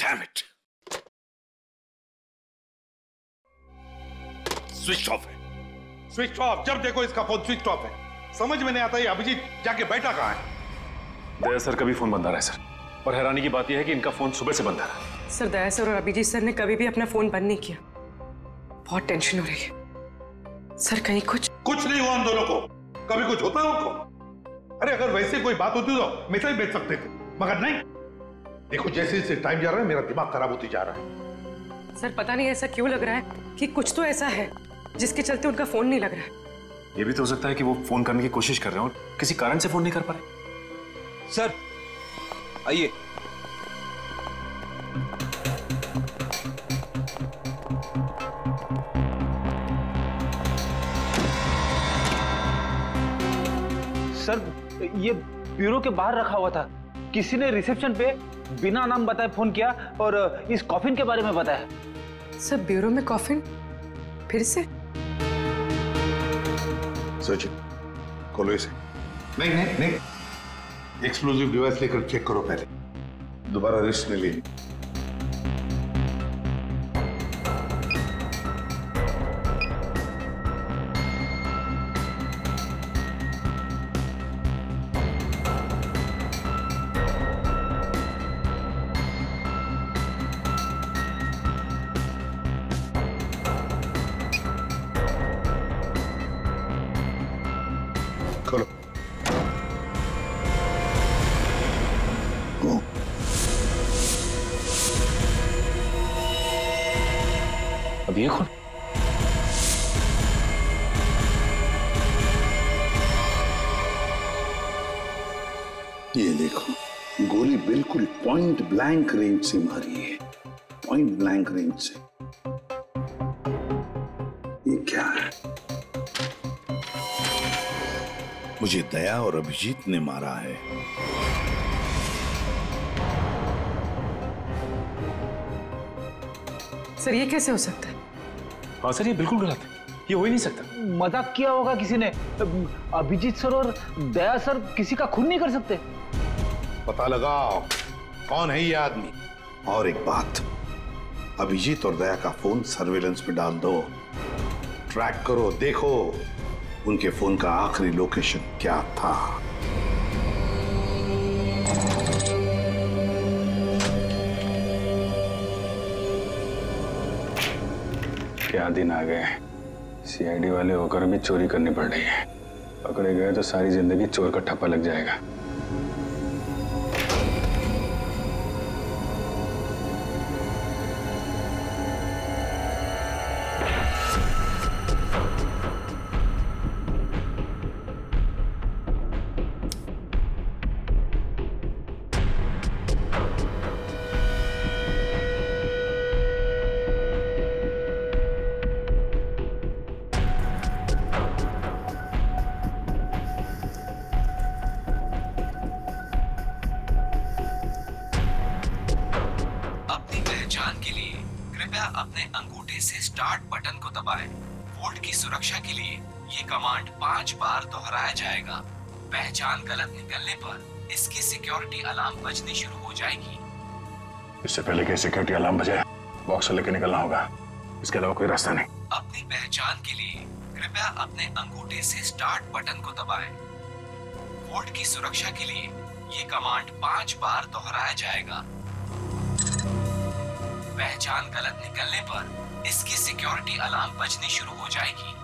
Damn it, switch off है। Switch off? जब देखो इसका फोन स्विच ऑफ है। समझ में नहीं आता ये अभिजीत जाके बैठा कहाँ है? दया सर का भी फोन बंद आ रहा है सर, और हैरानी की बात यह है कि इनका फोन सुबह से बंद आ रहा है। सर दया सर और अभिजीत सर ने कभी भी अपना फोन बंद नहीं किया। बहुत टेंशन हो रही है सर। कहीं कुछ नहीं हुआ उन दोनों को? कभी कुछ होता है उनको? अरे अगर वैसे कोई बात होती तो मैसेज भेज सकते थे, मगर नहीं। देखो जैसे जैसे टाइम जा रहा है मेरा दिमाग खराब होती जा रहा है। सर पता नहीं ऐसा क्यों लग रहा है कि कुछ तो ऐसा है जिसके चलते उनका फोन नहीं लग रहा है। ये भी तो हो सकता है कि वो फोन करने की कोशिश कर रहे हैं और किसी कारण से फोन नहीं कर पा रहे। सर आइए। सर ये ब्यूरो के बाहर रखा हुआ था। किसी ने रिसेप्शन पे बिना नाम बताए फोन किया और इस कॉफिन के बारे में बताया। सर ब्यूरो में कॉफिन? फिर से? सचिन खोलो इसे। नहीं नहीं नहीं, एक्सप्लोजिव डिवाइस लेकर चेक करो पहले, दोबारा रिस्क नहीं लेनी। खोलो। अब ये खोल। ये देखो, गोली बिल्कुल पॉइंट ब्लैंक रेंज से मारी है, पॉइंट ब्लैंक रेंज से। ये क्या है? मुझे दया और अभिजीत ने मारा है। सर ये कैसे हो सकता है? हाँ सर ये बिल्कुल गलत है, ये हो ही नहीं सकता। मजाक किया होगा किसी ने। अभिजीत सर और दया सर किसी का खून नहीं कर सकते। पता लगाओ कौन है ये आदमी। और एक बात, अभिजीत और दया का फोन सर्वेलेंस पे डाल दो, ट्रैक करो, देखो उनके फोन का आखिरी लोकेशन क्या था। क्या दिन आ गए, सीआईडी वाले होकर भी चोरी करनी पड़ रही है। पकड़े गए तो सारी जिंदगी चोर का ठप्पा लग जाएगा। अपने अंगूठे से स्टार्ट बटन को दबाएं। वोल्ट की सुरक्षा के लिए ये कमांड 5 बार दोहराया जाएगा। पहचान गलत निकलने पर इसकी सिक्योरिटी अलार्म बजनी शुरू हो जाएगी। इससे पहले कि सिक्योरिटी अलार्म बजे बॉक्स लेके निकलना होगा, इसके अलावा कोई रास्ता नहीं। अपनी पहचान के लिए कृपया अपने अंगूठे से स्टार्ट बटन को दबाएं। वोल्ट की सुरक्षा के लिए ये कमांड 5 बार दोहराया जाएगा। पहचान गलत निकलने पर इसकी सिक्योरिटी अलार्म बजनी शुरू हो जाएगी।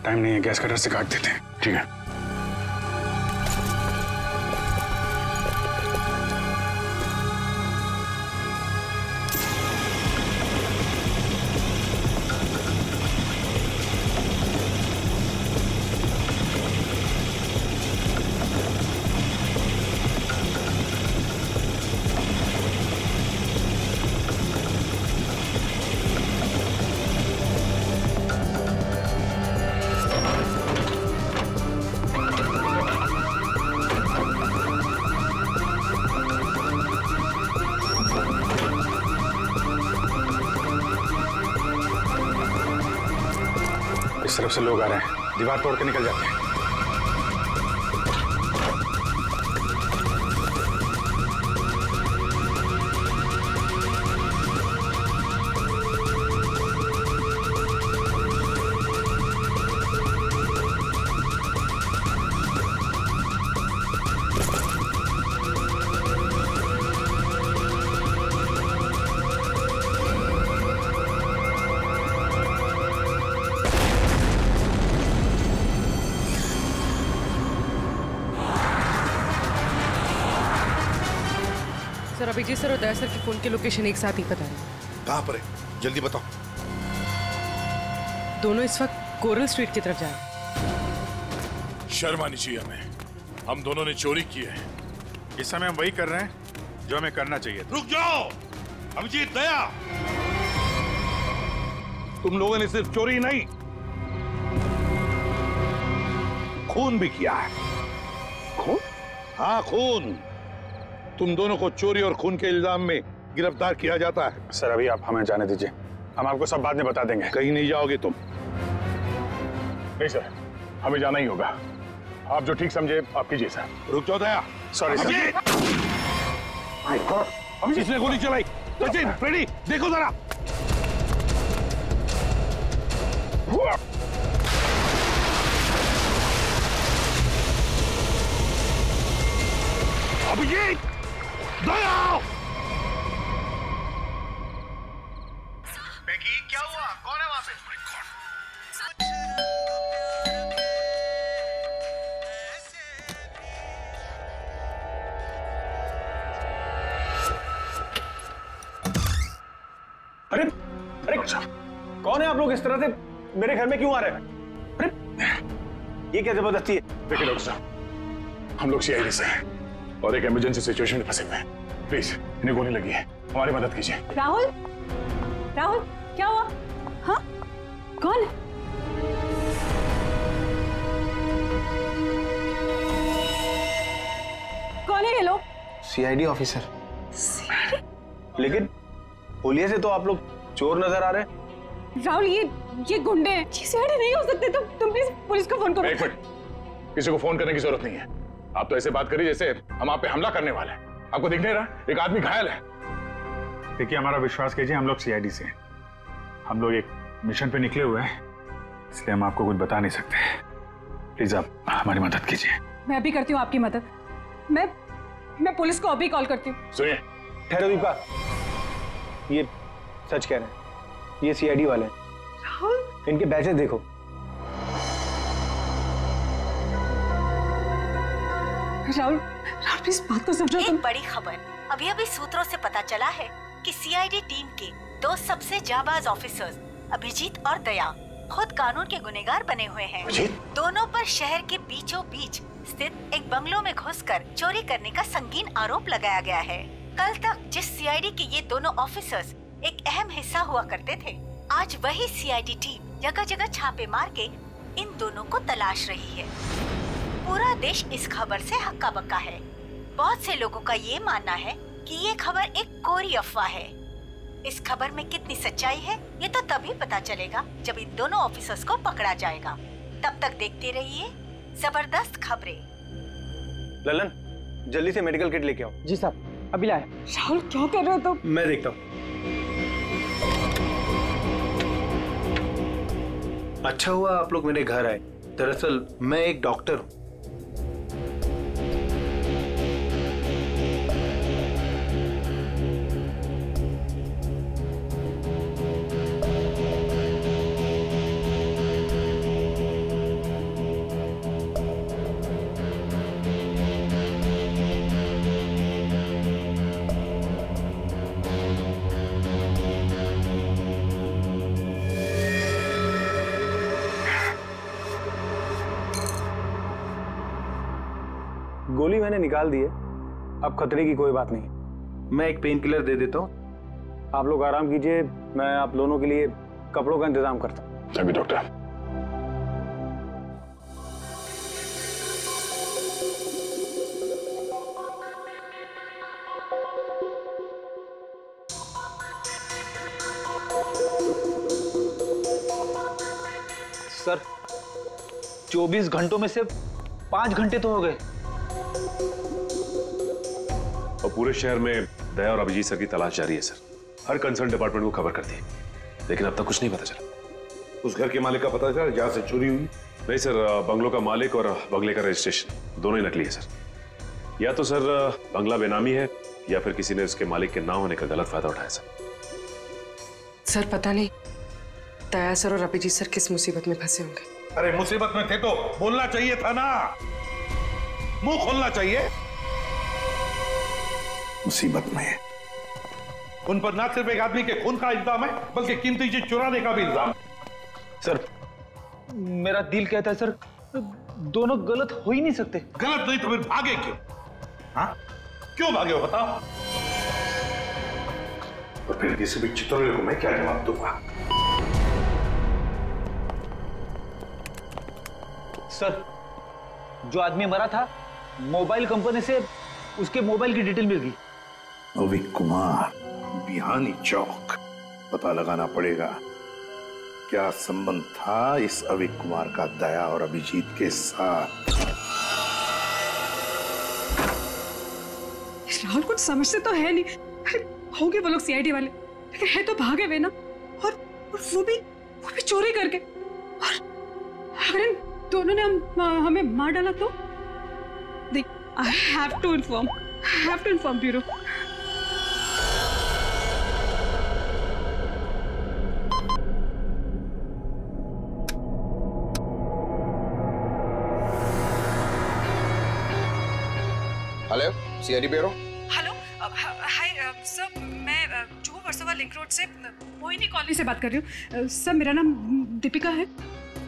टाइम नहीं है, गैस कटर से काट देते हैं। ठीक है। इस तरफ से लोग आ रहे हैं, दीवार तोड़ के निकल जाते हैं। सर अभिजीत सर और दया सर के फोन के लोकेशन एक साथ ही पता है। कहाँ पर है, जल्दी बताओ। दोनों इस वक्त कोरल स्ट्रीट की तरफ जा रहे हैं। शर्म आनी चाहिए हमें, हम दोनों ने चोरी की है। इस समय हम वही कर रहे हैं जो हमें करना चाहिए। रुक जाओ अभिजीत, दया, तुम लोगों ने सिर्फ चोरी नहीं, खून भी किया है। खून? हाँ खून। तुम दोनों को चोरी और खून के इल्जाम में गिरफ्तार किया जाता है। सर अभी आप हमें जाने दीजिए, हम आपको सब बाद में बता देंगे। कहीं नहीं जाओगे तुम। नहीं सर, हमें जाना ही होगा। आप जो ठीक समझे आप कीजिए सर। रुक जाओ दया। Sorry sir. किसने गोली चलाई? सचिन, फ्रेडी, देखो जरा। अभिजीत, दया। बेकी, क्या हुआ? कौन है वहां पे? अरे अरे कौन है आप लोग? इस तरह से मेरे घर में क्यों आ रहे हैं? अरे ये क्या जबरदस्ती है? देखिए डॉक्टर साहब, हम लोग सीआईडी से हैं और एक इमरजेंसी सिचुएशन में फंसे हुए हैं। प्लीज इन्हें गोली लगी है, हमारी मदद कीजिए। राहुल, राहुल क्या हुआ? हाँ, कौन? कौन है ये लोग? CID officer. लेकिन पुलिस से तो आप लोग चोर नजर आ रहे हैं। राहुल ये गुंडे हैं। ये सीआईडी नहीं हो सकते। तुम प्लीज पुलिस को फोन करो। एक मिनट, किसी को फोन करने की जरूरत नहीं है। आप तो ऐसे बात करिए जैसे हम आप पे हमला करने वाले हैं। आपको दिख नहीं रहा एक आदमी घायल है? देखिए हमारा विश्वास कीजिए, हम लोग सीआईडी से हैं। हम लोग एक मिशन पे निकले हुए हैं, इसलिए हम आपको कुछ बता नहीं सकते। प्लीज आप हमारी मदद कीजिए। मैं अभी करती हूँ आपकी मदद। मैं पुलिस को अभी कॉल करती हूँ। सुनिए, ठहरो दीपा, ये सच कह रहे हैं, ये सीआईडी वाले हैं। राहुल, इनके बैचेस देखो। राहुल प्लीज बात तो समझो। एक बड़ी खबर अभी अभी सूत्रों से पता चला है कि सीआईडी टीम के दो सबसे जाबाज ऑफिसर्स अभिजीत और दया खुद कानून के गुनहगार बने हुए हैं। दोनों पर शहर के बीचों बीच स्थित एक बंगलों में घुसकर चोरी करने का संगीन आरोप लगाया गया है। कल तक जिस सीआईडी के ये दोनों ऑफिसर्स एक अहम हिस्सा हुआ करते थे, आज वही सीआईडी टीम जगह जगह छापे मार के इन दोनों को तलाश रही है। पूरा देश इस खबर से हक्का बक्का है। बहुत से लोगों का ये मानना है कि ये खबर एक कोरी अफवाह है। इस खबर में कितनी सच्चाई है ये तो तभी पता चलेगा जब इन दोनों ऑफिसर्स को पकड़ा जाएगा। तब तक देखते रहिए जबरदस्त खबरें। ललन, जल्दी से मेडिकल किट लेके आओ। जी साहब, अभी लाए। राहुल क्या कर रहे हो तुम? मैं देखता हूँ। अच्छा हुआ आप लोग मेरे घर आए। दरअसल मैं एक डॉक्टर हूँ। गोली मैंने निकाल दी है, अब खतरे की कोई बात नहीं। मैं एक पेन किलर दे देता हूँ, आप लोग आराम कीजिए। मैं आप दोनों के लिए कपड़ों का इंतजाम करता हूँ। अभी डॉक्टर। सर 24 घंटों में से 5 घंटे तो हो गए। और पूरे शहर में दया और अभिजीत सर की तलाश जारी है सर। हर कंसर्न डिपार्टमेंट को खबर कर दी, लेकिन अब तक कुछ नहीं पता चला। उस घर के मालिक का पता चला जहां से चोरी हुई? नहीं सर, बंगलों का मालिक और बंगले का रजिस्ट्रेशन दोनों ही नकली है सर। या तो सर बंगला बेनामी है या फिर किसी ने उसके मालिक के ना होने का गलत फायदा उठाया सर पता नहीं दया सर और अभिजीत सर किस मुसीबत में फंसे होंगे। अरे मुसीबत में थे तो बोलना चाहिए था ना, मुंह खोलना चाहिए। मुसीबत में है। उन पर ना सिर्फ एक आदमी के खून का इल्जाम है, बल्कि कीमती चीज चुराने का भी इल्जाम है। सर, मेरा दिल कहता है सर, दोनों गलत हो ही नहीं सकते। गलत नहीं तो फिर भागे क्यों? हाँ, क्यों भागे हो बताओ? और फिर किसी भी चितौड़े को मैं क्या जवाब दूंगा? सर, जो आदमी मरा था, मोबाइल कंपनी से उसके मोबाइल की डिटेल मिल गई। अविक कुमार, बिहानी चौक। पता लगाना पड़ेगा क्या संबंध था इस अविक कुमार का दया और अभिजीत के साथ। राहुल कुछ समझते तो है नहीं। होंगे वो लोग सीआईडी वाले, लेकिन है तो भागे हुए ना, और वो भी चोरी करके। और अगर इन दोनों ने हमें मार डाला तो देख, I have to inform bureau. Hello, CID bureau. Hello, hi sir, मैं जुहू वर्सोवा लिंक रोड से मोहिनी कॉलोनी से बात कर रही हूँ। सर, मेरा नाम दीपिका है।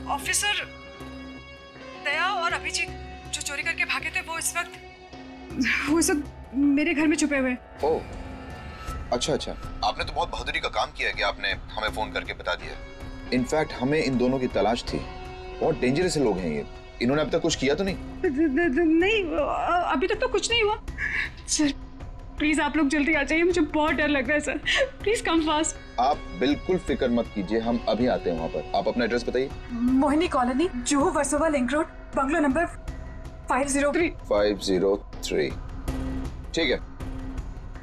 ऑफिसर दया और अभिजीत जो चोरी करके भागे थे, वो इस वक्त मेरे घर में छुपे हुए हैं। ओह, अच्छा। आपने तो बहुत बहादुरी का काम किया है कि आपने हमें फोन करके बता दिया। इनफैक्ट हमें इन दोनों की तलाश थी। बहुत डेंजरस लोग हैं ये। इन्होंने अब तक कुछ किया तो नहीं? नहीं, अभी तक तो कुछ नहीं हुआ। सर प्लीज आप लोग जल्दी आ जाइए, मुझे बहुत डर लग रहा है सर। Please come fast. आप बिल्कुल फिक्र मत कीजिए, हम अभी आते हैं वहाँ पर। आप अपना एड्रेस बताइए। Mohini colony, Juhu Versova link road, bungalow number 503। 503। ठीक है,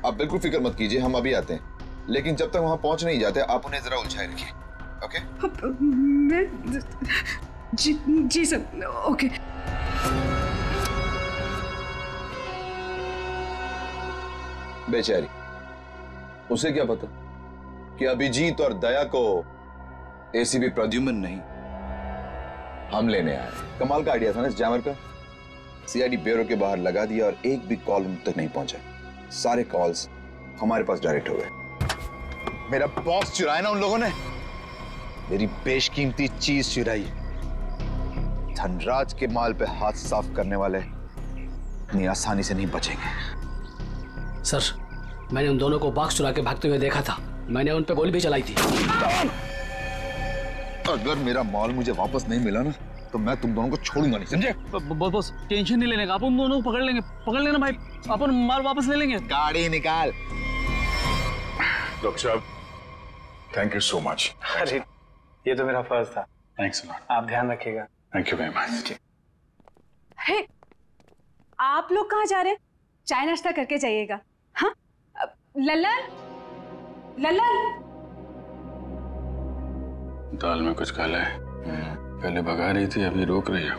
आप बिल्कुल फिक्र मत कीजिए, हम अभी आते हैं। लेकिन जब तक वहाँ पहुँच नहीं जाते, आप उन्हें जरा उलझाए रखिए। ओके? जी सर, ओके। बेचारी, उसे क्या पता कि अभिजीत और दया को एसीपी प्रद्युम्न नहीं, हम लेने आए। कमाल का आइडिया था ना इस जैमर का। सीआईडी ब्यूरो के बाहर लगा दिया और एक भी कॉल उन तक नहीं पहुंचा। सारे कॉल्स हमारे पास डायरेक्ट हो गए। मेरा बॉस चुराया ना उन लोगों ने, मेरी बेशकीमती चीज चुराई। धनराज के माल पे हाथ साफ करने वाले इतनी आसानी से नहीं बचेंगे। सर, मैंने उन दोनों को बॉक्स चुरा के भागते हुए देखा था। मैंने उन पे गोली भी चलाई थी। अगर मेरा माल मुझे वापस नहीं मिला ना, तो मैं तुम दोनों को छोड़ूंगा नहीं, समझे? बॉस टेंशन नहीं लेने का, आप उन दोनों को पकड़ लेंगे। पकड़ लेना भाई, अपन माल वापस ले लेंगे। गाड़ी निकाल। डॉक्टर साहब, थैंक यू सो मच। अरे ये तो मेरा फर्ज था। Thanks lot. आप ध्यान रखिएगा। Thank you very much. Hey, आप लोग कहाँ जा रहे हैं? चाय नाश्ता करके जाइएगा। हाँ, लल्लन, दाल में कुछ काला है। पहले भगा रही थी, अभी रोक रही है।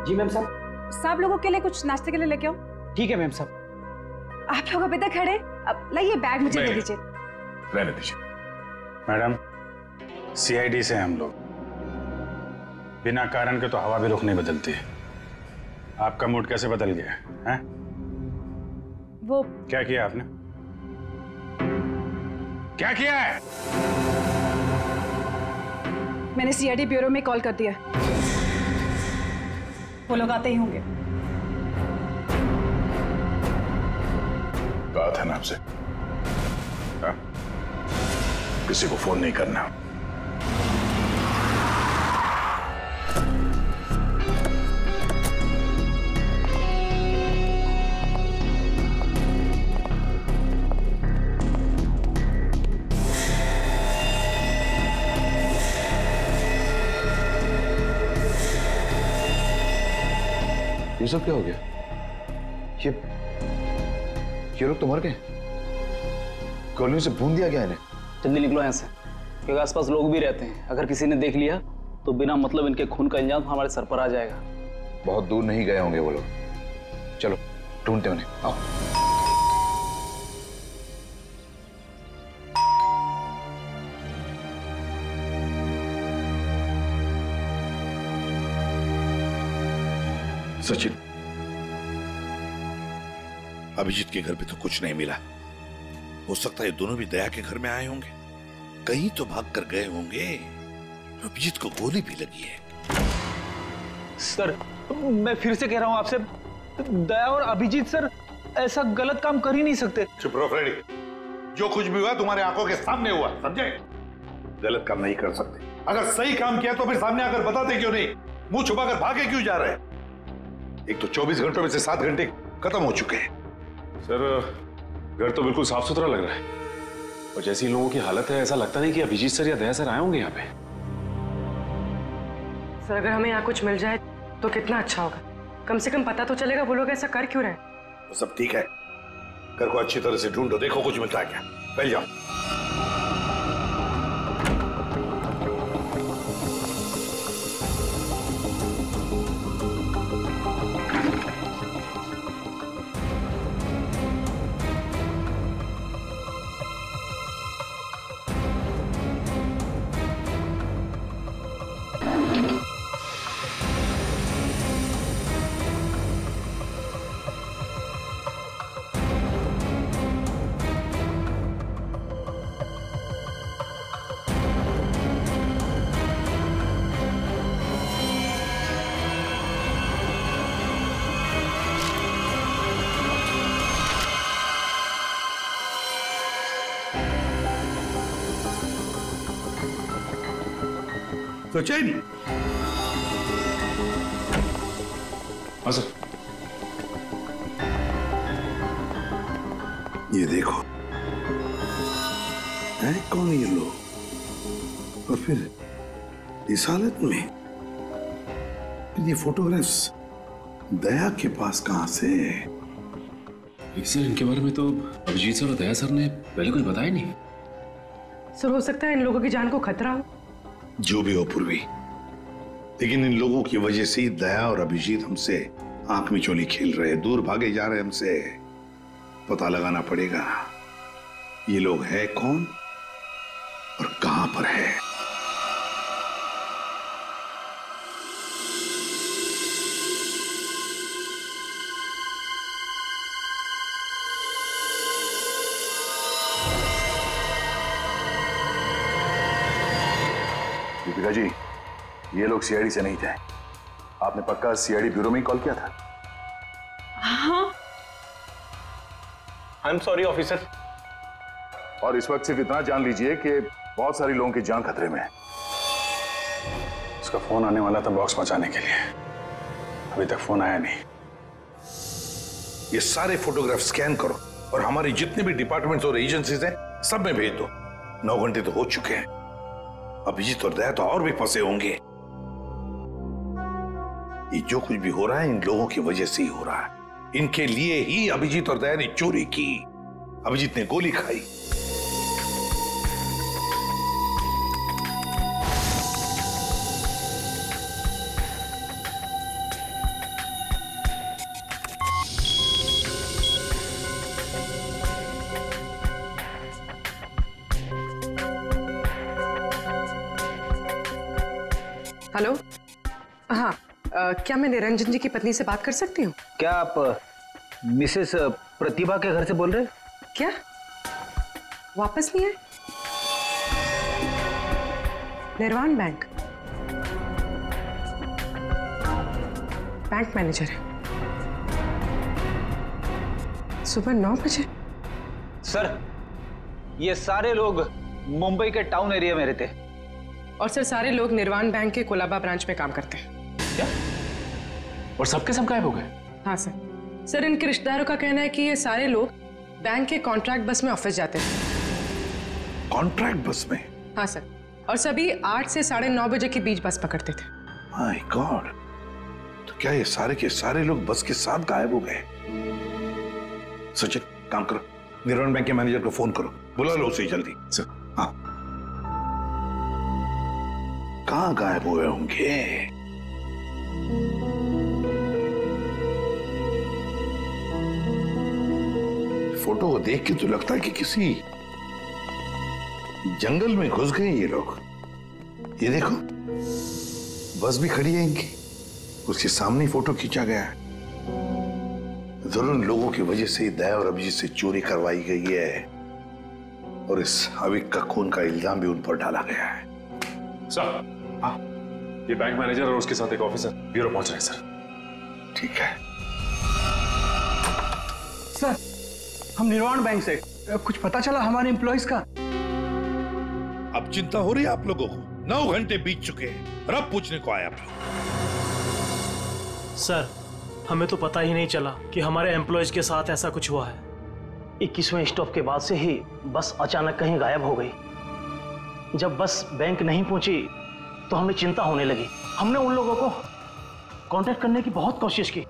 जी मैम साहब। सब लोगों के लिए कुछ नाश्ते के लिए लेके आओ। ठीक है मैम साहब। आप लोग अभी तक खड़े, अब लाइए बैग मुझे दे दीजिए। रहने दीजिए। मैडम, सीआईडी से हम लोग बिना कारण के तो हवा भी रुख नहीं बदलती है। आपका मूड कैसे बदल गया है? वो क्या किया आपने? क्या किया है? मैंने सीआईडी ब्यूरो में कॉल कर दिया। वो लोग आते ही होंगे। बात है ना आपसे, किसी को फोन नहीं करना। ये सब क्या हो गया? ये लोग तो मर गए। कॉलोनी से भून दिया गया इन्हें। जल्दी निकलो यहाँ से, क्योंकि आसपास लोग भी रहते हैं। अगर किसी ने देख लिया तो बिना मतलब इनके खून का इल्जाम हमारे सर पर आ जाएगा। बहुत दूर नहीं गए होंगे वो लोग। चलो ढूंढते उन्हें, आओ। सचिन, अभिजीत के घर पे तो कुछ नहीं मिला। हो सकता है दोनों भी दया के घर में आए होंगे, कहीं तो भाग कर गए होंगे। अभिजीत को गोली भी लगी है। सर मैं फिर से कह रहा हूं आपसे, दया और अभिजीत सर ऐसा गलत काम कर ही नहीं सकते। चुप रहो फ्रेडी, जो कुछ भी हुआ तुम्हारे आंखों के सामने हुआ, समझे? गलत काम नहीं कर सकते। अगर सही काम किया तो फिर सामने आकर बताते क्यों नहीं? मुंह छुपाकर भागे क्यों जा रहे हैं? एक तो 24 घंटों में से 7 घंटे खत्म हो चुके हैं। सर घर तो बिल्कुल साफ सुथरा लग रहा है, और जैसी लोगों की हालत है ऐसा लगता नहीं कि अभिजीत सर या दया सर आए होंगे यहाँ पे। सर अगर हमें यहाँ कुछ मिल जाए तो कितना अच्छा होगा। कम से कम पता तो चलेगा वो लोग ऐसा कर क्यों रहे। तो सब ठीक है, घर को अच्छी तरह से ढूंढो, देखो कुछ मिलता है क्या। पहले जाओ। तो चैन। हाँ सर। ये देखो, है कौन ये लोग, और फिर इस हालत में? ये फोटोग्राफ्स दया के पास कहां से? सर इनके बारे में तो अभिजीत सर और दया सर ने पहले कुछ बताया नहीं। सर हो सकता है इन लोगों की जान को खतरा हो। जो भी हो पूर्वी, लेकिन इन लोगों की वजह से ही दया और अभिजीत हमसे आंख मिचौली खेल रहे, दूर भागे जा रहे हमसे। पता लगाना पड़ेगा ये लोग है कौन और कहां पर है। दीपिका जी, ये लोग सीआईडी से नहीं थे। आपने पक्का सीआईडी ब्यूरो में ही कॉल किया था? हाँ। I am sorry officer. और इस वक्त सिर्फ इतना जान लीजिए कि बहुत सारे लोगों की जान खतरे में है। उसका फोन आने वाला था बॉक्स पहुंचाने के लिए, अभी तक फोन आया नहीं। ये सारे फोटोग्राफ स्कैन करो और हमारे जितने भी डिपार्टमेंट्स और एजेंसीज हैं सब में भेज दो। 9 घंटे तो हो चुके हैं, अभिजीत और दया तो और भी फंसे होंगे। ये जो कुछ भी हो रहा है इन लोगों की वजह से ही हो रहा है। इनके लिए ही अभिजीत और दया ने चोरी की, अभिजीत ने गोली खाई। हेलो, हाँ, क्या मैं निरंजन जी की पत्नी से बात कर सकती हूँ? क्या आप मिसेस प्रतिभा के घर से बोल रहे हैं? क्या वापस नहीं आए? निर्वाण बैंक मैनेजर है, सुबह 9 बजे। सर ये सारे लोग मुंबई के टाउन एरिया में रहते हैं। और सर सारे लोग निर्वाण बैंक के कोलाबा ब्रांच में काम करते हैं। क्या? और सबके सब गायब हो गए? हाँ सर। सर इनके रिश्तेदारों का कहना है कि ये सारे लोग बैंक के कॉन्ट्रैक्ट बस में ऑफिस जाते थे। कॉन्ट्रैक्ट बस में? हाँ सर, और सभी 8 से 9:30 बजे के बीच बस पकड़ते थे। माय गॉड, तो क्या ये सारे के सारे लोग बस के साथ गायब हो गए? सचिन काम करो, निर्वाण बैंक के मैनेजर को फोन करो, बुला लो उसे जल्दी। सर हाँ, कहां गायब हुए होंगे? फोटो को देख के तो लगता है कि किसी जंगल में घुस गए ये लोग। ये देखो बस भी खड़ी है इनकी, उसके सामने फोटो खींचा गया है। जरूर उन लोगों की वजह से ही दया और अभिजीत से चोरी करवाई गई है और इस अविक का खून का इल्जाम भी उन पर डाला गया है। सर, हाँ, ये बैंक मैनेजर और उसके साथ एक ऑफिसर ब्यूरो पहुंच रहे हैं सर। ठीक है सर, हम निर्वाण बैंक से कुछ पता चला हमारे एम्प्लॉइज का? अब चिंता हो रही है आप लोगों को? 9 घंटे बीत चुके हैं और अब पूछने को आया आप लोग। सर, हमें तो पता ही नहीं चला कि हमारे एम्प्लॉयज के साथ ऐसा कुछ हुआ है। 21वें स्टॉप के बाद से ही बस अचानक कहीं गायब हो गई। जब बस बैंक नहीं पहुंची तो हमें चिंता होने लगी। हमने उन लोगों को कांटेक्ट करने की बहुत कोशिश की,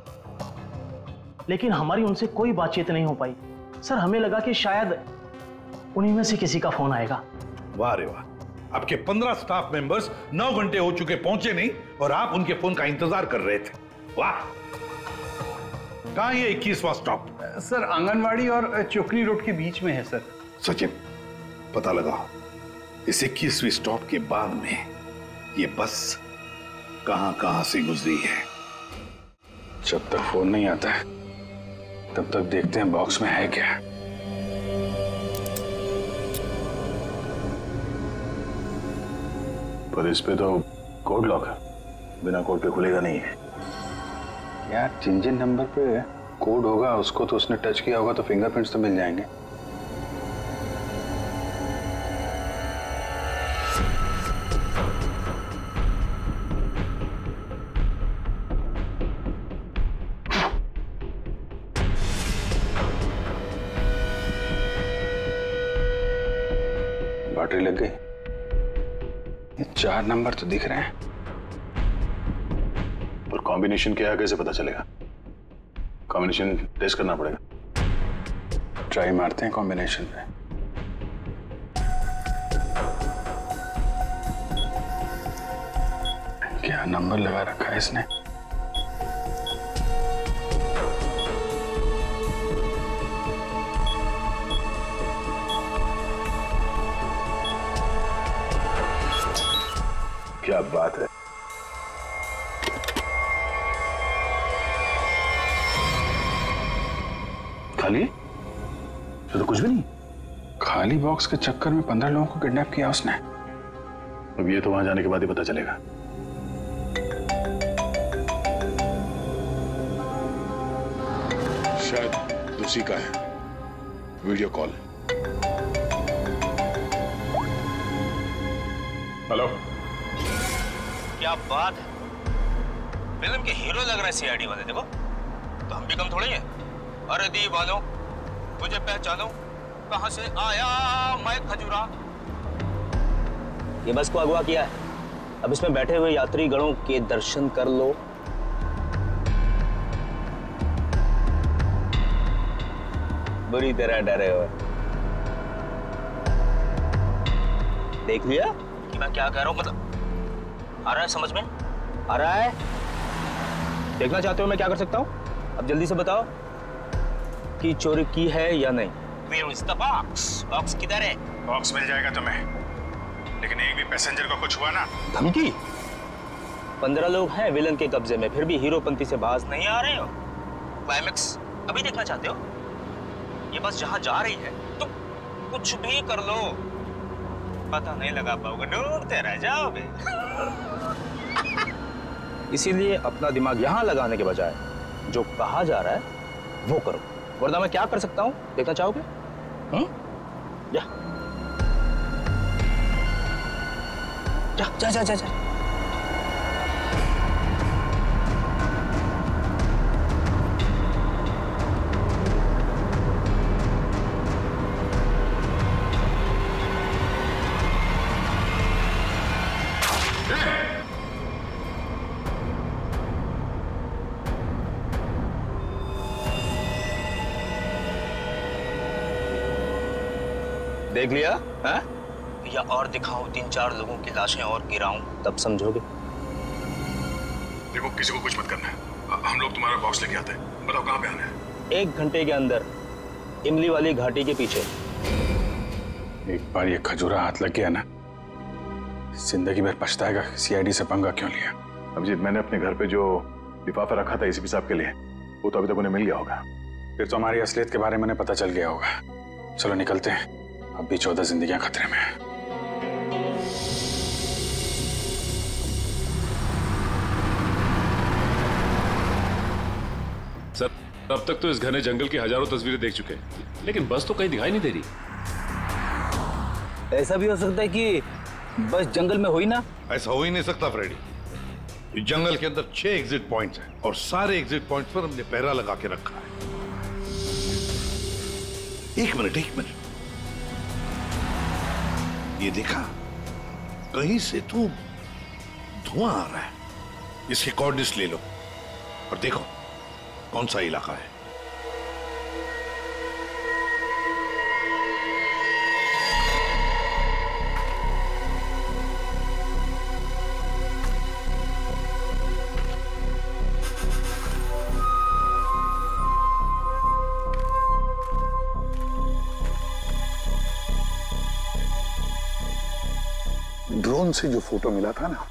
लेकिन हमारी उनसे कोई बातचीत नहीं हो पाई। सर, हमें लगा कि शायद उन्हीं में से किसी का फोन आएगा। वाह रे वाह, आपके 15 स्टाफ मेंबर्स 9 घंटे हो चुके पहुंचे नहीं और आप उनके फोन का इंतजार कर रहे थे। वाह। कहां ये 21वां स्टॉप? सर, आंगनवाड़ी और चोकरी रोड के बीच में है सर। सचिन, पता लगाओ इस 21वीं स्टॉप के बाद में ये बस कहां से गुजरी है। जब तक फोन नहीं आता है तब तक देखते हैं बॉक्स में है क्या। पर इस पे तो कोड लॉक है, बिना कोड के खुलेगा नहीं है। यार, जिन नंबर पे कोड होगा उसको तो उसने टच किया होगा तो फिंगरप्रिंट्स तो मिल जाएंगे। बैटरी लग गई। ये 4 नंबर तो दिख रहे हैं, और कॉम्बिनेशन क्या है कैसे पता चलेगा? कॉम्बिनेशन टेस्ट करना पड़ेगा। ट्राई मारते हैं कॉम्बिनेशन पे। क्या नंबर लगा रखा है इसने? क्या बात है। खाली? तो कुछ भी नहीं। खाली बॉक्स के चक्कर में 15 लोगों को किडनैप किया उसने। अब ये तो वहां जाने के बाद ही पता चलेगा। शायद उसी का है वीडियो कॉल। हेलो, क्या बात है, फिल्म के हीरो लग रहा है सीआईडी वाले। देखो तो हम भी कम थोड़ी हैं। अरे दीवानो, मुझे पहचानो, कहां से आया मैं खजूरा। ये बस को अगवा किया है, अब इसमें बैठे हुए यात्री गणों के दर्शन कर लो। बुरी तरह डरे हो। देख लिया कि मैं क्या कह रहा हूं? मतलब आ रहा है समझ में? आ रहा है? देखना चाहते हो मैं क्या कर सकता हूं? अब जल्दी से बताओ कि चोरी की है या नहीं। Where is the box? Box किधर है? बॉक्स मिल जाएगा तुम्हें, लेकिन एक भी पैसेंजर को कुछ हुआ ना। धमकी? 15 लोग हैं विलन के कब्जे में, फिर भी हीरोपंती से बाज नहीं आ रहे हो। क्लाइमेक्स अभी देखना चाहते हो? ये बस जहां जा रही है तो कुछ भी कर लो, पता नहीं लगा पाओगे, ढूंढते रह जाओगे। इसीलिए अपना दिमाग यहां लगाने के बजाय जो कहा जा रहा है वो करो, वरना मैं क्या कर सकता हूं देखना चाहोगे? जा जा जा जा, जा। देख लिया है? या और दिखाऊं 3-4 लोगों की लाशें और गिराऊं, तब समझोगे। देखो किसी को कुछ मत करना है, हम लोग तुम्हारा बॉक्स लेके आते हैं। बताओ कहां पे आना है? 1 घंटे के अंदर इमली वाली घाटी के पीछे। एक बार ये खजूरा हाथ लग गया ना, जिंदगी भर पछताएगा सीआईडी से पंगा क्यों लिया। अभिजीत, मैंने अपने घर पे जो लिफाफा रखा था एसीपी साहब के लिए, वो तो अभी तक उन्हें मिल गया होगा। फिर तो हमारी असलियत के बारे में उन्हें पता चल गया होगा। चलो निकलते हैं, अब भी 14 जिंदगियां खतरे में हैं। सर, अब तक तो इस घने जंगल की हजारों तस्वीरें देख चुके हैं, लेकिन बस तो कहीं दिखाई नहीं दे रही। ऐसा भी हो सकता है कि बस जंगल में हो ही ना। ऐसा हो ही नहीं सकता फ्रेडी। इस जंगल के अंदर 6 एग्जिट पॉइंट्स हैं और सारे एग्जिट पॉइंट्स पर हमने पहरा लगा के रखा है। एक मिनट। ये देखा, कहीं से तो धुआं आ रहा है। इसके कोऑर्डिनेट्स ले लो और देखो कौन सा इलाका है। ड्रोन से जो फोटो मिला था ना,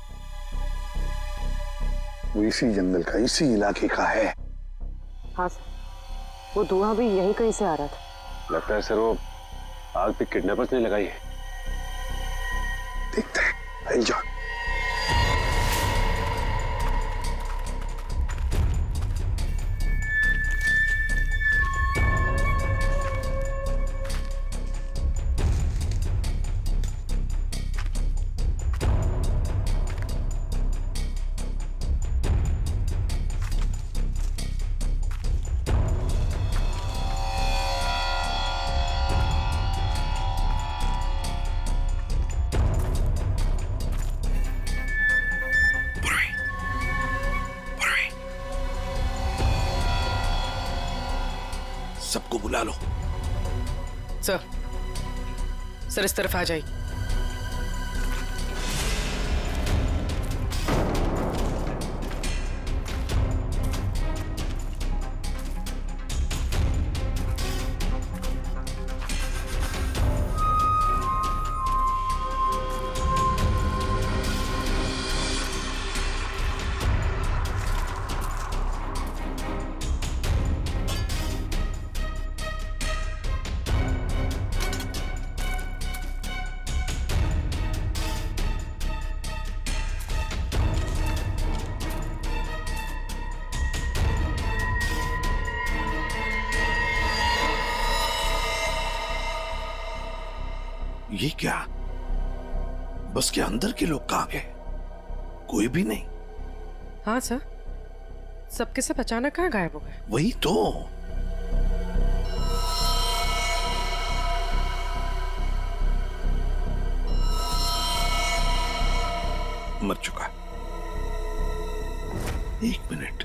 वो इसी जंगल का, इसी इलाके का है। हाँ सर, वो धुआं भी यहीं कहीं से आ रहा था। लगता है सर वो आग पे किडनैपर्स ने लगाई है। देखते हैं, आई जाओ। सबको बुला लो। सर इस तरफ आ जाइए। ये क्या? बस के अंदर के लोग कहां गए? कोई भी नहीं। हाँ सर, सबके सब अचानक कहाँ गायब हो गए? वही तो। मर चुका। एक मिनट,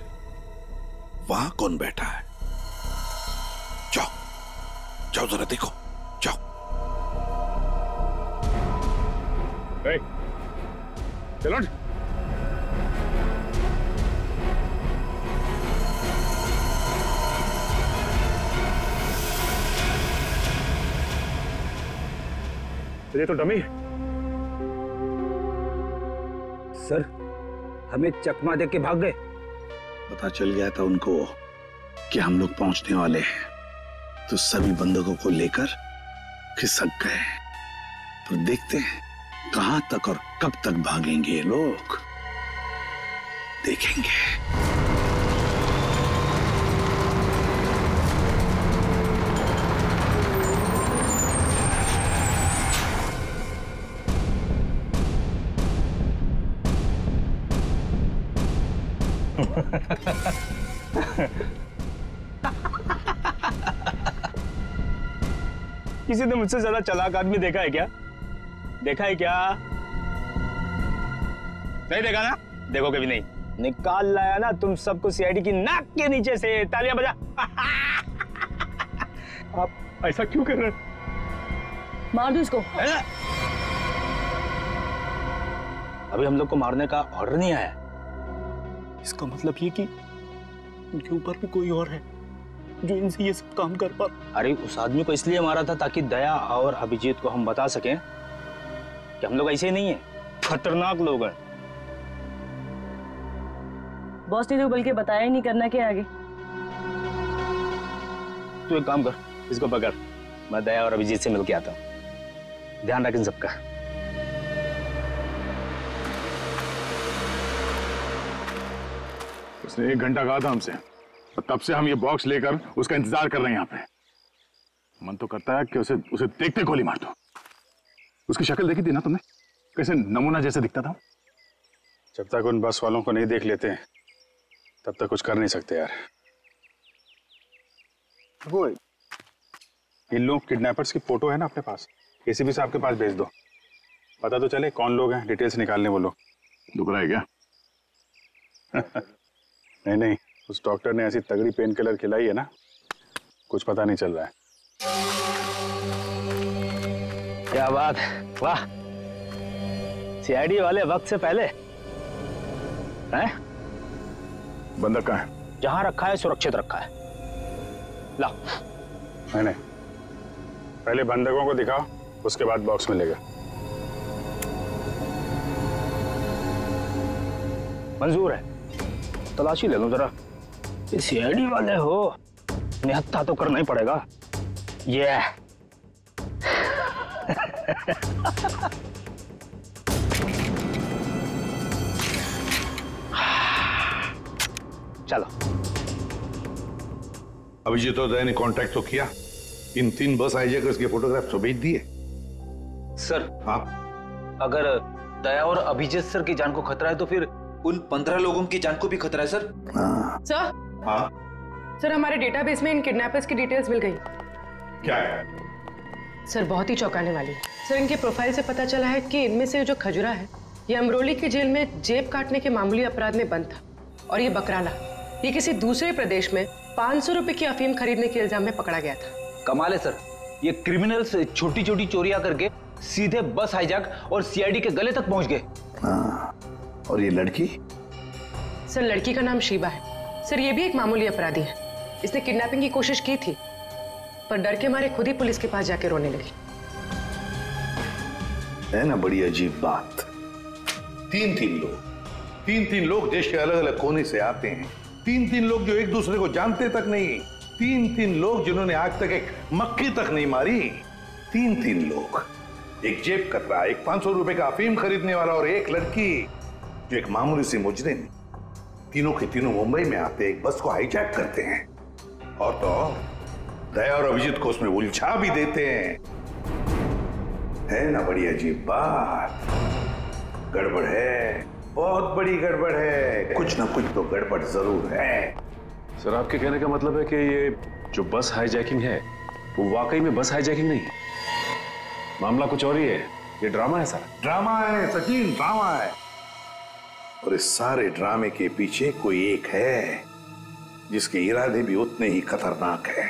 वहां कौन बैठा है? जाओ जाओ जरा देखो, जाओ। चलो ये तो डमी है। सर, हमें चकमा दे के भाग गए। पता चल गया था उनको कि हम लोग पहुंचने वाले हैं, तो सभी बंदूकों को लेकर खिसक गए। तो देखते हैं कहां तक और कब तक भागेंगे ये लोग, देखेंगे। किसी ने मुझसे ज्यादा चालाक आदमी देखा है क्या? देखा है क्या? नहीं देखा ना? देखो कभी नहीं। निकाल लाया ना तुम सबको सीआईडी की नाक के नीचे से। तालियां बजा। आप ऐसा क्यों कर रहे हैं? मार दो इसको। अभी हम लोग को मारने का ऑर्डर नहीं आया। इसका मतलब ये कि उनके ऊपर भी कोई और है जो इनसे ये सब काम कर पा। अरे उस आदमी को इसलिए मारा था ताकि दया और अभिजीत को हम बता सकें कि हम लोग ऐसे नहीं है, खतरनाक लोग हैं। बॉस ने तो बल्कि बताया ही नहीं, करना क्या आगे। तू एक काम कर, इसको पकड़, मैं दया और अभिजीत से मिलके आता हूँ। ध्यान रख इन सबका। उसने 1 घंटा कहा था हमसे और तब से हम ये बॉक्स लेकर उसका इंतजार कर रहे हैं यहाँ पे। मन तो करता है कि उसे देखते गोली मार दो। उसकी शक्ल देखी थी ना तुमने, कैसे नमूना जैसे दिखता था। जब तक उन बस वालों को नहीं देख लेते तब तक कुछ कर नहीं सकते यार। वो इन लोग किडनैपर्स की फोटो है ना अपने पास, एसीपी साहब के पास भेज दो, पता तो चले कौन लोग हैं, डिटेल्स निकालने वो लोग। दुख रहा है क्या? नहीं, उस डॉक्टर ने ऐसी तगड़ी पेन किलर खिलाई है ना, कुछ पता नहीं चल रहा है। क्या बात, वाह, सीआईडी वाले वक्त से पहले हैं? बंदक कहाँ है? जहां रखा है सुरक्षित रखा है, ला। नहीं, पहले बंदकों को दिखाओ, उसके बाद बॉक्स मिलेगा। मंजूर है, तलाशी ले लो जरा। ये सीआईडी वाले हो, निहत्था तो करना ही पड़ेगा। ये चलो। अभिजीत और दया ने कांटेक्ट तो किया, इन 3 बस हाईजैकर्स के फोटोग्राफ तो भेज दिए। सर, हाँ, अगर दया और अभिजीत सर की जान को खतरा है तो फिर उन 15 लोगों की जान को भी खतरा है सर। सर, हाँ, सर हमारे डेटाबेस में इन किडनैपर्स की डिटेल्स मिल गई। क्या है? सर बहुत ही चौंकाने वाली है। सर इनके प्रोफाइल से पता चला है कि इनमें से जो खजुरा है ये अमरोली की जेल में जेब काटने के मामूली अपराध में बंद था, और ये बकराला ये किसी दूसरे प्रदेश में 500 रुपए की अफीम खरीदने के इल्जाम में पकड़ा गया था। कमाल है सर, ये क्रिमिनल्स छोटी छोटी चोरियां करके सीधे बस हाईजैक और सीआईडी के गले तक पहुंच गए। और ये लड़की? सर लड़की का नाम शीबा है। सर ये भी एक मामूली अपराधी है। इसने किडनैपिंग की कोशिश की थी पर डर के मारे खुद ही पुलिस के पास जाके रोने लगी। है ना बड़ी अजीब बात। 3 लोग देश के अलग अलग कोने से आते हैं। 3 लोग जो एक दूसरे को जानते तक नहीं। 3 लोग जिन्होंने आज तक एक मक्खी तक नहीं मारी। 3 लोग, एक जेब कतरा, एक 500 रुपए का अफीम खरीदने वाला और एक लड़की जो एक मामूली सी मुजरिम। तीनों के तीनों मुंबई में आते एक बस को हाईजैक करते हैं और तो दया और अभिजीत को उसमें उलझा भी देते हैं। है ना बड़ी अजीब बात। गड़बड़ है, बहुत बड़ी गड़बड़ है। कुछ ना कुछ तो गड़बड़ जरूर है। सर आपके कहने का मतलब है कि ये जो बस हाईजैकिंग है वो वाकई में बस हाईजैकिंग नहीं है, मामला कुछ और ही है, ये ड्रामा है सर। ड्रामा है सचिन, ड्रामा है। और इस सारे ड्रामे के पीछे कोई एक है जिसके इरादे भी उतने ही खतरनाक है।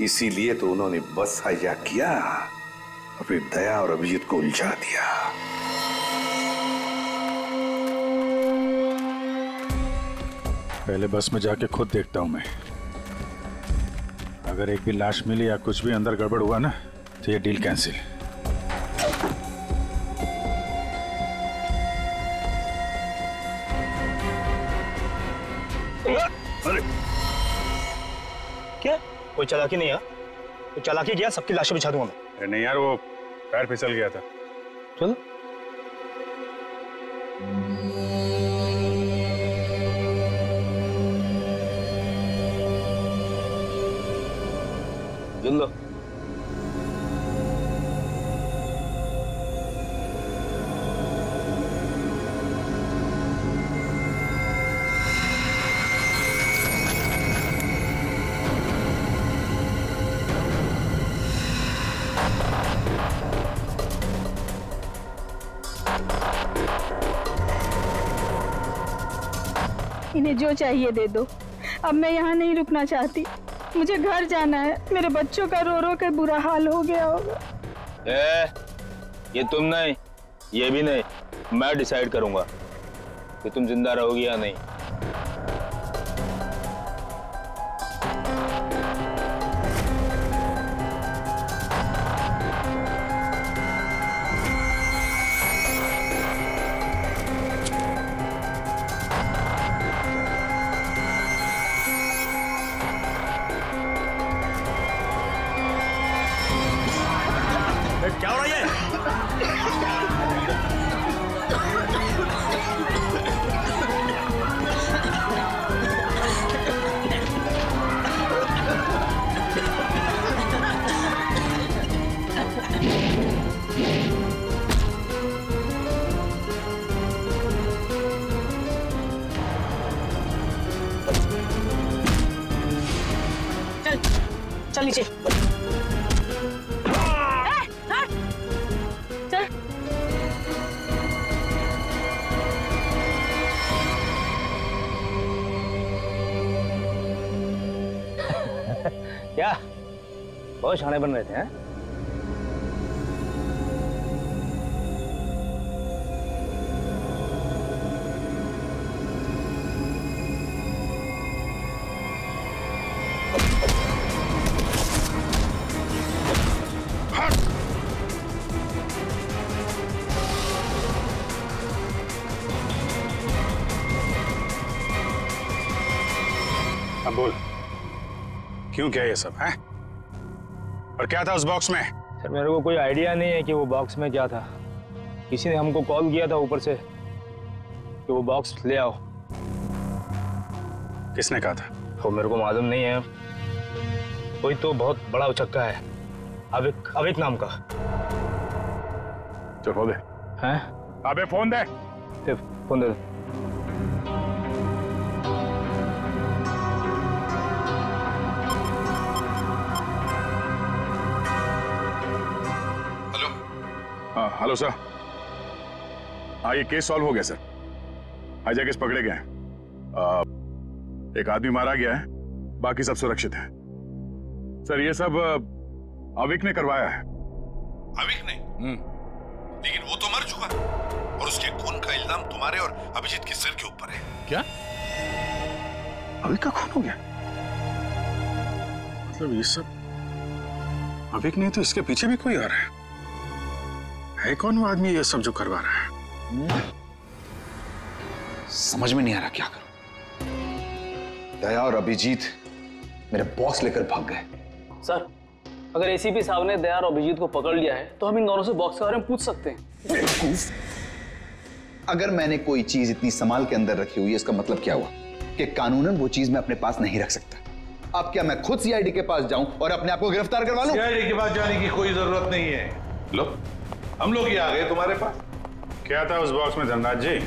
इसीलिए तो उन्होंने बस हाईजैक किया और फिर दया और अभिजीत को उलझा दिया। पहले बस में जाके खुद देखता हूं मैं। अगर एक भी लाश मिली या कुछ भी अंदर गड़बड़ हुआ ना तो ये डील कैंसिल। अरे क्या, कोई चालाकी नहीं है? कोई चालाकी किया, सबकी लाशें बिछा दूंगा मैं। अरे नहीं यार, वो पैर फिसल गया था। चलो लो। इन्हें जो चाहिए दे दो। अब मैं यहाँ नहीं रुकना चाहती, मुझे घर जाना है। मेरे बच्चों का रो रो कर बुरा हाल हो गया होगा। ये तुम नहीं, ये भी नहीं, मैं डिसाइड करूंगा कि तुम जिंदा रहोगी या नहीं। चल नीचे। चल। क्या बहुत शाणे बन रहे थे हैं? अब बोल, क्यों किया ये सब है? और क्या था उस बॉक्स में? सर मेरे को कोई आइडिया नहीं है कि वो बॉक्स में क्या था। किसी ने हमको कॉल किया था ऊपर से कि वो बॉक्स ले आओ। किसने कहा था? वो मेरे को मालूम नहीं है। कोई तो बहुत बड़ा उचक्का है, अविक नाम का। चल फोन दे। हैं? अबे फोन दे। फोन दे। Hello sir. हाँ ये केस सॉल्व हो गया सर। हाईजैकर्स पकड़े गए हैं। एक आदमी मारा गया है, बाकी सब सुरक्षित है। सर ये सब अविक ने करवाया है। अविक ने? लेकिन वो तो मर चुका और उसके खून का इल्जाम तुम्हारे और अभिजीत के सिर के ऊपर है। क्या? अविक का खून हो गया? मतलब ये सब अविक नहीं तो इसके पीछे भी कोई आ रहा है कौन वो आदमी ये सब जो करवा रहा है? समझ में नहीं आ रहा क्या करूं। दया और अभिजीत मेरे बॉक्स लेकर भाग गए। सर अगर एसीपी साहब ने दया और अभिजीत को पकड़ लिया है तो हम इन दोनों से बॉक्स के बारे में पूछ सकते हैं। अगर मैंने कोई चीज इतनी संभाल के अंदर रखी हुई है इसका मतलब क्या हुआ कि कानूनन वो चीज मैं अपने पास नहीं रख सकता। अब क्या मैं खुद सीआईडी के पास जाऊं और अपने आप को गिरफ्तार करवा लूं? सीआईडी के पास जाने की कोई जरूरत नहीं है। लो हम लोग ही आ गए तुम्हारे पास। क्या था उस बॉक्स में धनराज जी?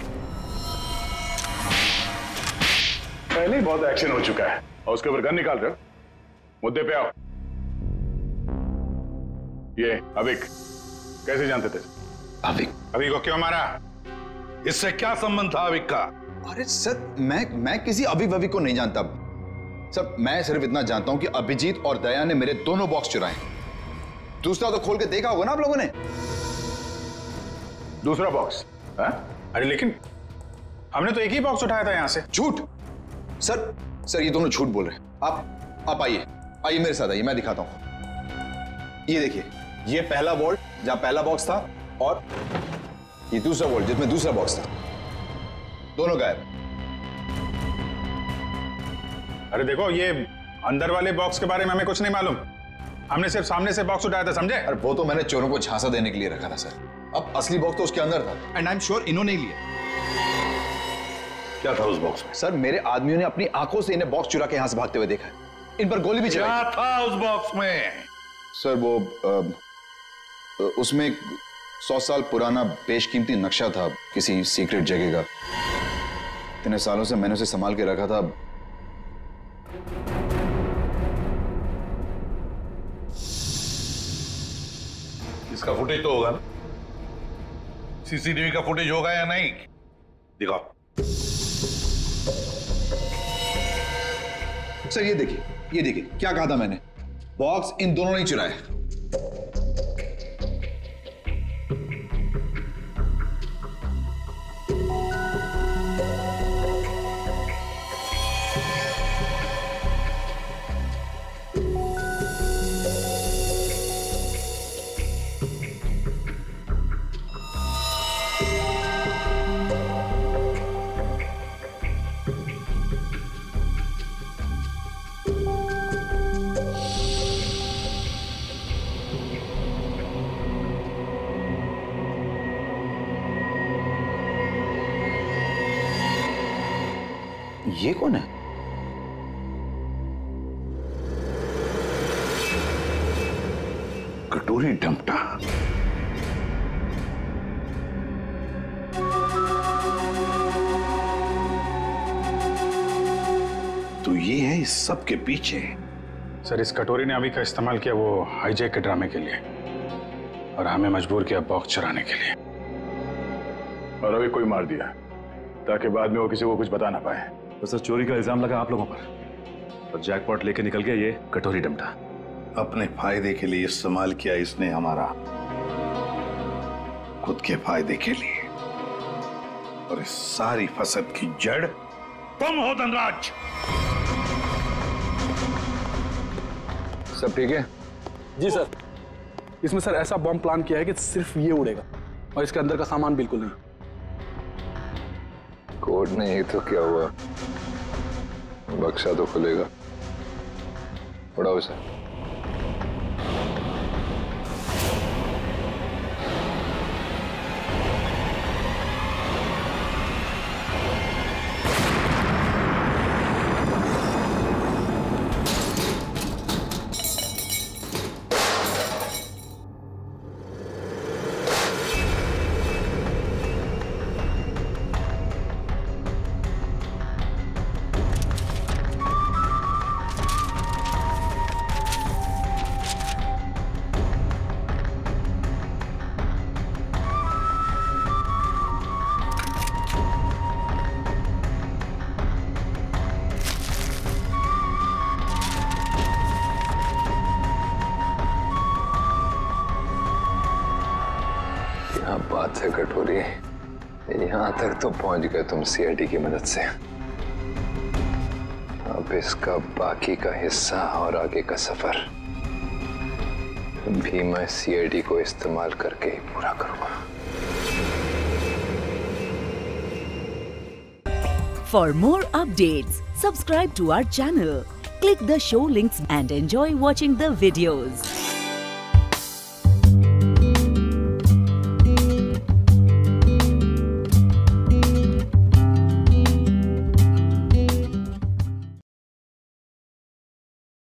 पहले ही बहुत एक्शन हो चुका है और उसके ऊपर गन निकाल रहे हो। मुद्दे पे आओ। ये अविक कैसे जानते थे? अविक को क्यों मारा? इससे क्या संबंध था अविक का? अरे सर मैं किसी अविक वविक को नहीं जानता सर। मैं सिर्फ इतना जानता हूं कि अभिजीत और दया ने मेरे दोनों बॉक्स चुराए। दूसरा तो खोल के देखा होगा ना आप लोगों ने। दूसरा बॉक्स? अरे लेकिन हमने तो एक ही बॉक्स उठाया था यहां से। झूठ सर ये दोनों झूठ बोल रहे हैं। आप आइए मेरे साथ आइए, मैं दिखाता हूं। ये देखिए, ये पहला वॉल्ट जहां पहला बॉक्स था और ये दूसरा वॉल्ट जिसमें दूसरा बॉक्स था। दोनों गायब। अरे देखो ये अंदर वाले बॉक्स के बारे में हमें कुछ नहीं मालूम। हमने सिर्फ सामने से बॉक्स उठाया था, समझे? अरे वो तो मैंने चोरों को झांसा देने के लिए रखा था सर। अब असली बॉक्स तो उसके अंदर था एंड आई एम श्योर इन्होंने ही लिया। क्या था उस बॉक्स में? सर मेरे आदमियों ने अपनी आंखों से इन्हें बॉक्स चुरा के यहां से भागते हुए देखा है। इन पर गोली भी चलाई। क्या था उस बॉक्स में? सर वो उसमें 100 साल पुराना बेशकीमती नक्शा था किसी सीक्रेट जगह का। इतने सालों से मैंने उसे संभाल के रखा था। इसका फुटेज तो होगा ना? सीसीटीवी का फुटेज होगा या नहीं? दिखाओ। सर ये देखिए क्या कहा था मैंने। बॉक्स इन दोनों ने चुराया। ये कौन है? कटोरी डमटा। तो ये है इस सब के पीछे सर, इस कटोरी ने अभी का इस्तेमाल किया वो हाईजैक के ड्रामे के लिए, और हमें मजबूर किया बॉक्स चुराने के लिए। और अभी कोई मार दिया ताकि बाद में वो किसी को कुछ बता ना पाए। तो सर चोरी का इल्जाम लगा आप लोगों पर, और जैकपॉट लेके निकल गया ये कटोरी डमटा। अपने फायदे के लिए इस्तेमाल किया इसने हमारा, खुद के फायदे के लिए। और इस सारी फसद की जड़ तुम हो धनराज। सब ठीक है? जी सर। इसमें सर ऐसा बॉम्ब प्लान किया है कि सिर्फ ये उड़ेगा और इसके अंदर का सामान बिल्कुल नहीं। कोड नहीं तो क्या हुआ, बक्सा तो खुलेगा। उड़ाओ सर। क्या बात है कटोरी, यहाँ तक तो पहुंच गए तुम सीआईडी की मदद से। अब इसका बाकी का हिस्सा और आगे का सफर भी मैं सीआईडी को इस्तेमाल करके ही पूरा करूंगा। For more updates, subscribe to our channel, click the show links and enjoy watching the videos.